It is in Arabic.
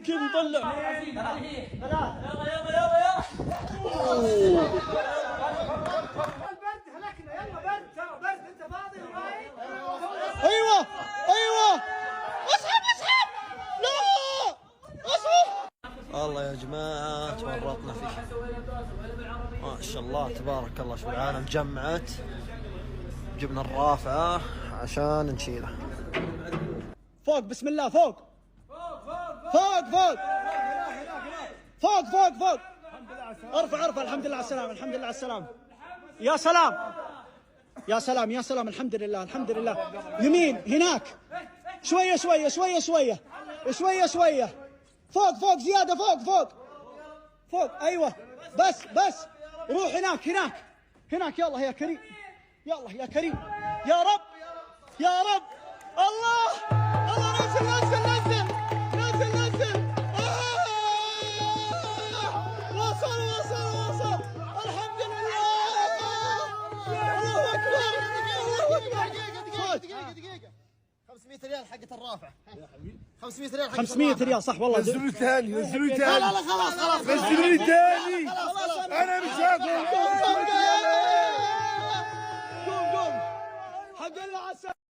كيف نطلع؟ ايوه ايوه اسحب اسحب لا اسحب. والله يا جماعه تورطنا فيه ما شاء الله تبارك الله. شو العالم جمعت، جبنا الرافعه عشان نشيله فوق. بسم الله فوق فوق فوق فوق فوق فوق. ارفع ارفع. الحمد لله على السلامه، الحمد لله على السلامه. يا سلام يا سلام يا سلام. الحمد لله الحمد لله. يمين هناك شويه شويه شويه شويه شويه شويه. فوق فوق زياده فوق فوق فوق. ايوه بس بس. روح هناك هناك هناك. يلا يا كريم يلا يا كريم. يا رب يا رب. الله الله. نزل نزل نزل نزل نزل. وصل وصل وصل. الحمد لله. الله اكبر الله اكبر. دقيقة 500 ريال حقت الرافعة. 500 ريال 500 ريال صح والله. نزلوا ثاني نزلوا ثاني. لا لا خلاص خلاص. نزلوا ثاني. انا مش هاكل.